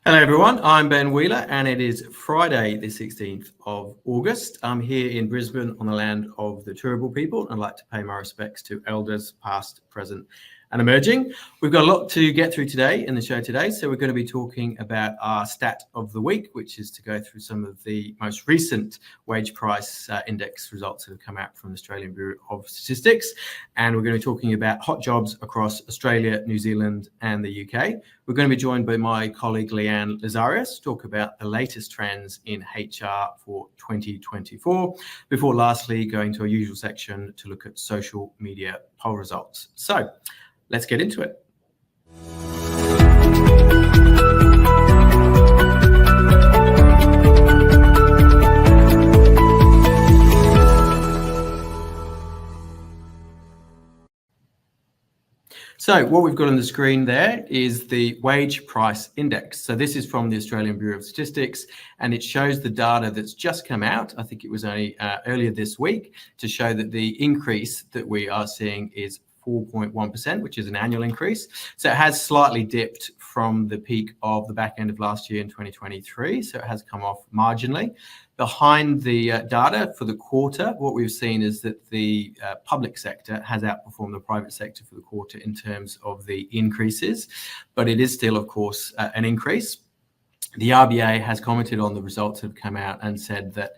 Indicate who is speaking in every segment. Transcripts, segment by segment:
Speaker 1: Hello everyone, I'm 𝗵𝗵𝗁 and it is Friday the 16th of August. I'm here in Brisbane on the land of the Turrbal people and I'd like to pay my respects to elders past, present and emerging. We've got a lot to get through today in the show today, so we're going to be talking about our stat of the week, which is to go through some of the most recent wage price index results that have come out from the Australian Bureau of Statistics, and we're going to be talking about hot jobs across Australia, New Zealand and the UK. We're going to be joined by my colleague Leanne Lazarus to talk about the latest trends in HR for 2024, before lastly going to our usual section to look at social media poll results. So let's get into it. So what we've got on the screen there is the wage price index. So this is from the Australian Bureau of Statistics and it shows the data that's just come out. I think it was only earlier this week, to show that the increase that we are seeing is 4.1%, which is an annual increase. So it has slightly dipped from the peak of the back end of last year in 2023. So it has come off marginally. Behind the data for the quarter, what we've seen is that the public sector has outperformed the private sector for the quarter in terms of the increases, but it is still, of course, an increase. The RBA has commented on the results that have come out and said that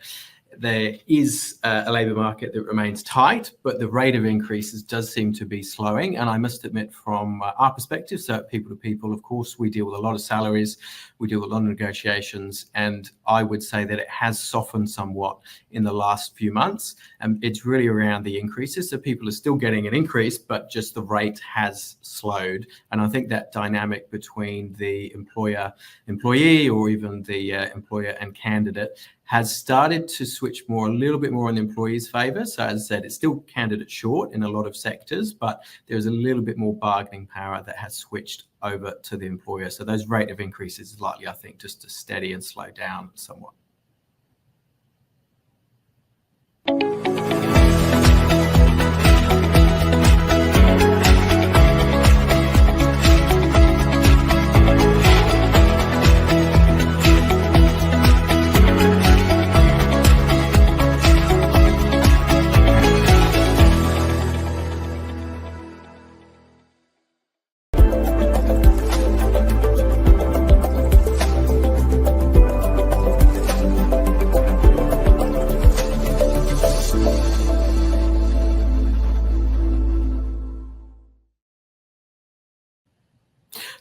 Speaker 1: there is a labour market that remains tight, but the rate of increases does seem to be slowing. And I must admit, from our perspective, so people to people, of course, we deal with a lot of salaries, we deal with a lot of negotiations, and I would say that it has softened somewhat in the last few months. And it's really around the increases. So people are still getting an increase, but just the rate has slowed. And I think that dynamic between the employer-employee or even the employer and candidate has started to switch a little bit more in the employee's favour. So as I said, it's still candidate short in a lot of sectors, but there's a little bit more bargaining power that has switched over to the employer. So those rate of increases is likely, I think, just to steady and slow down somewhat.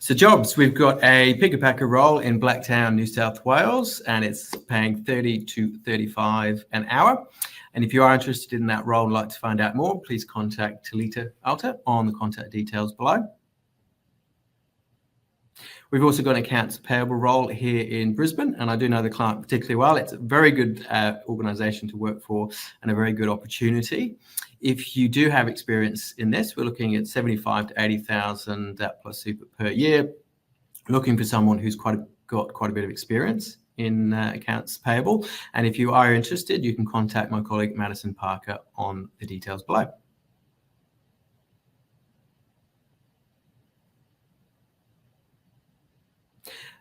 Speaker 1: So jobs, we've got a picker-packer role in Blacktown, New South Wales, and it's paying 30 to 35 an hour. And if you are interested in that role and like to find out more, please contact 𝗁𝗏𝗏 on the contact details below. We've also got an accounts payable role here in Brisbane, and I do know the client particularly well. It's a very good organisation to work for and a very good opportunity. If you do have experience in this, we're looking at 75 to 80,000 plus super per year, looking for someone who's got quite a bit of experience in accounts payable. And if you are interested, you can contact my colleague Madison Parker on the details below.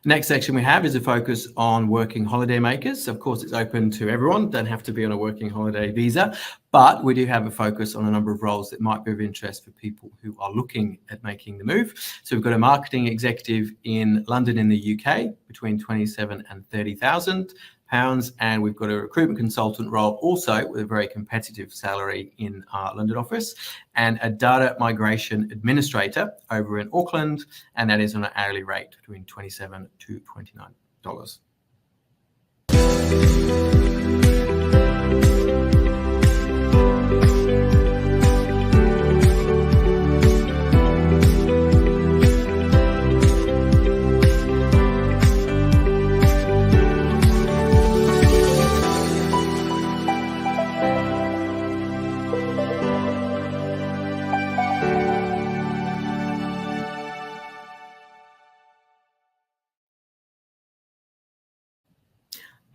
Speaker 1: Next section we have is a focus on working holiday makers. Of course, it's open to everyone, don't have to be on a working holiday visa, but we do have a focus on a number of roles that might be of interest for people who are looking at making the move. So we've got a marketing executive in London in the UK between 27 and 30,000 pounds, and we've got a recruitment consultant role also with a very competitive salary in our London office, and a data migration administrator over in Auckland, and that is on an hourly rate between $27 to $29.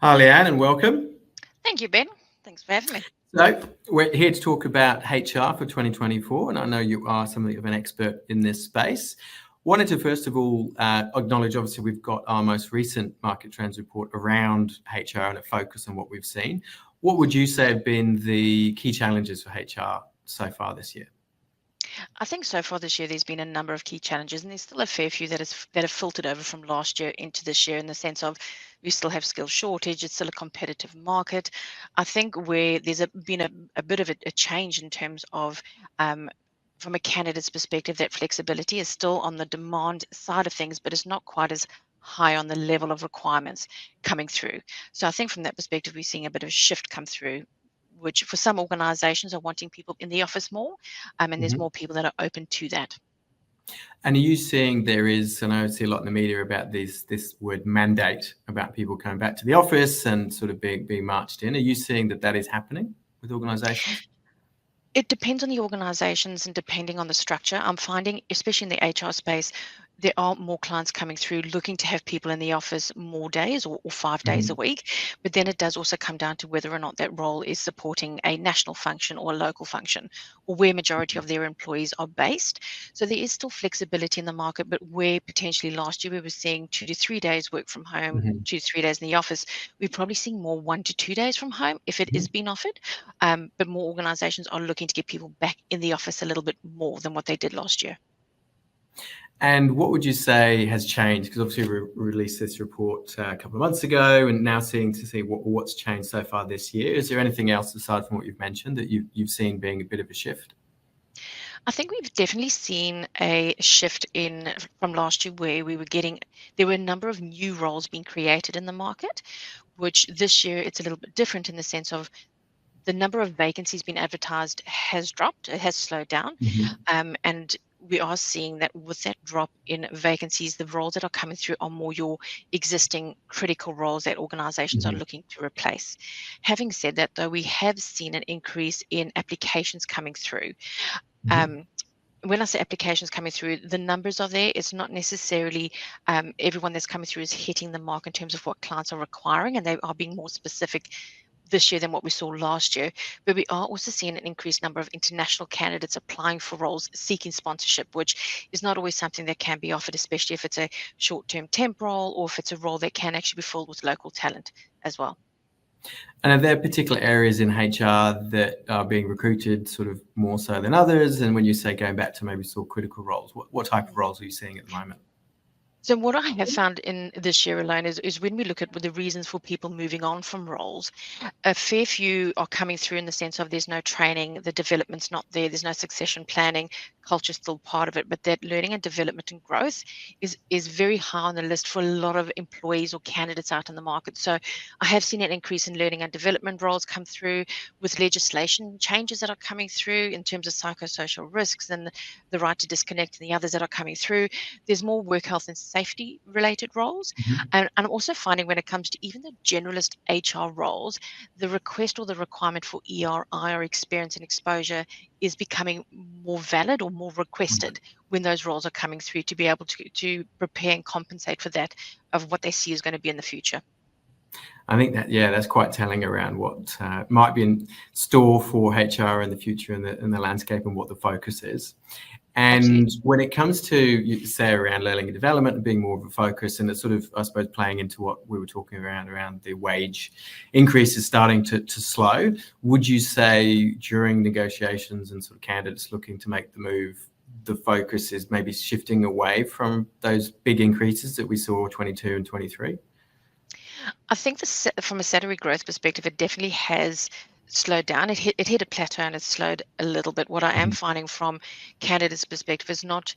Speaker 1: Hi, Leanne, and welcome.
Speaker 2: Thank you, Ben. Thanks for having me.
Speaker 1: So we're here to talk about HR for 2024, and I know you are something of an expert in this space. Wanted to first of all acknowledge, obviously, we've got our most recent market trends report around HR and a focus on what we've seen. What would you say have been the key challenges for HR so far this year?
Speaker 2: I think so far this year there's been a number of key challenges, and there's still a fair few that have filtered over from last year into this year, in the sense of we still have skill shortage. It's still a competitive market. I think where there's been a bit of a change in terms of from a candidate's perspective, that flexibility is still on the demand side of things, but it's not quite as high on the level of requirements coming through. So I think from that perspective, we're seeing a bit of a shift come through, which for some organizations are wanting people in the office more, and there's more people that are open to that.
Speaker 1: And are you seeing there is, and I see a lot in the media about this word mandate, about people coming back to the office and sort of being marched in. Are you seeing that is happening with organizations?
Speaker 2: It depends on the organizations and depending on the structure. I'm finding, especially in the HR space, there are more clients coming through looking to have people in the office more days or 5 days a week. But then it does also come down to whether or not that role is supporting a national function or a local function, or where majority of their employees are based. So there is still flexibility in the market, but where potentially last year we were seeing 2 to 3 days work from home, 2 to 3 days in the office, we're probably seeing more 1 to 2 days from home if it is being offered. But more organizations are looking to get people back in the office a little bit more than what they did last year.
Speaker 1: And what would you say has changed? Because obviously we released this report a couple of months ago, and now seeing what's changed so far this year. Is there anything else aside from what you've mentioned that you've seen being a bit of a shift?
Speaker 2: I think we've definitely seen a shift from last year, where there were a number of new roles being created in the market, which this year it's a little bit different in the sense of the number of vacancies being advertised has dropped. It has slowed down. And we are seeing that with that drop in vacancies, the roles that are coming through are more your existing critical roles that organizations are looking to replace. Having said that, though, we have seen an increase in applications coming through. When I say applications coming through, the numbers are there. It's not necessarily everyone that's coming through is hitting the mark in terms of what clients are requiring, and they are being more specific this year than what we saw last year. But we are also seeing an increased number of international candidates applying for roles seeking sponsorship, which is not always something that can be offered, especially if it's a short-term temp role or if it's a role that can actually be filled with local talent as well.
Speaker 1: And are there particular areas in HR that are being recruited sort of more so than others? And when you say going back to maybe sort of critical roles, what type of roles are you seeing at the moment?
Speaker 2: So what I have found in this year alone is when we look at the reasons for people moving on from roles, a fair few are coming through in the sense of there's no training, the development's not there, there's no succession planning, culture's still part of it, but that learning and development and growth is very high on the list for a lot of employees or candidates out in the market. So I have seen an increase in learning and development roles come through with legislation changes that are coming through in terms of psychosocial risks and the right to disconnect and the others that are coming through. There's more work health and safety related roles. And I'm also finding when it comes to even the generalist HR roles, the request or the requirement for ERI or experience and exposure is becoming more valid or more requested when those roles are coming through, to be able to prepare and compensate for that of what they see is going to be in the future.
Speaker 1: I think that's quite telling around what might be in store for HR in the future in the landscape and what the focus is. And
Speaker 2: Absolutely.
Speaker 1: when it comes to, you say, around learning and development and being more of a focus, and it's sort of, I suppose, playing into what we were talking around the wage increases starting to slow, would you say during negotiations and sort of candidates looking to make the move, the focus is maybe shifting away from those big increases that we saw 22 and 23?
Speaker 2: I think from a salary growth perspective, it definitely has slowed down. It hit a plateau and it's slowed a little bit. What I am finding from candidates' perspective is not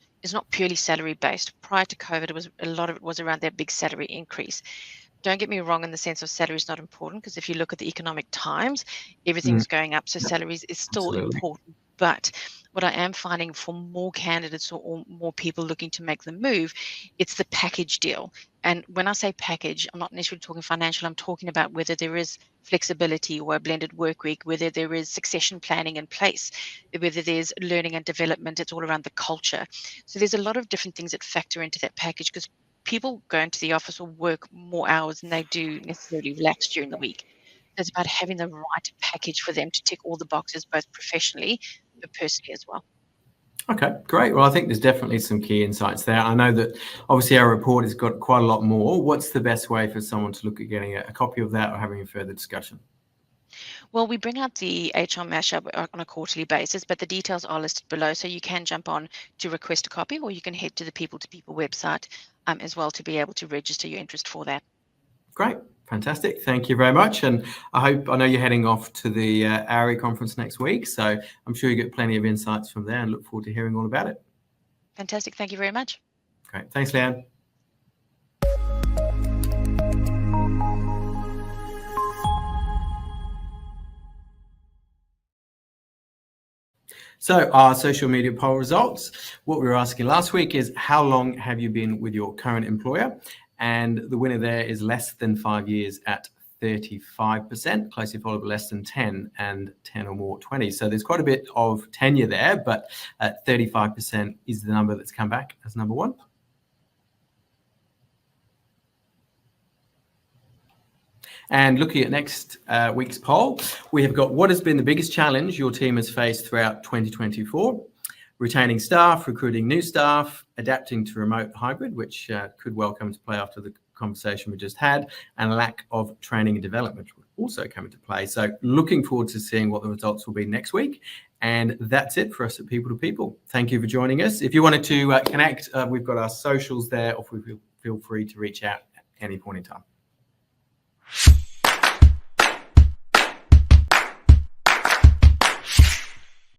Speaker 2: purely salary based. Prior to COVID, a lot of it was around that big salary increase. Don't get me wrong in the sense of salary is not important, because if you look at the economic times, everything's going up. So salaries is still important. But what I am finding for more candidates or more people looking to make the move, it's the package deal. And when I say package, I'm not necessarily talking financial. I'm talking about whether there is flexibility or a blended work week, whether there is succession planning in place, whether there's learning and development. It's all around the culture. So there's a lot of different things that factor into that package, because people go into the office or work more hours than they do necessarily relax during the week. It's about having the right package for them to tick all the boxes, both professionally but personally as well.
Speaker 1: Okay, great. Well, I think there's definitely some key insights there. I know that obviously our report has got quite a lot more. What's the best way for someone to look at getting a copy of that or having a further discussion?
Speaker 2: Well, we bring out the HR mashup on a quarterly basis, but the details are listed below. So you can jump on to request a copy, or you can head to the People to People website as well to be able to register your interest for that.
Speaker 1: Great. Fantastic. Thank you very much. And I know you're heading off to the ARI conference next week. So I'm sure you get plenty of insights from there and look forward to hearing all about it.
Speaker 2: Fantastic. Thank you very much.
Speaker 1: Great. Thanks, Leanne. So our social media poll results, what we were asking last week is how long have you been with your current employer? And the winner there is less than 5 years at 35%, closely followed by less than 10 and 10 or more 20. So there's quite a bit of tenure there, but 35% is the number that's come back as number one. And looking at next week's poll, we have got what has been the biggest challenge your team has faced throughout 2024? Retaining staff, recruiting new staff, adapting to remote hybrid, which could well come into play after the conversation we just had, and lack of training and development would also come into play. So looking forward to seeing what the results will be next week. And that's it for us at People to People. Thank you for joining us. If you wanted to connect, we've got our socials there, or feel free to reach out at any point in time.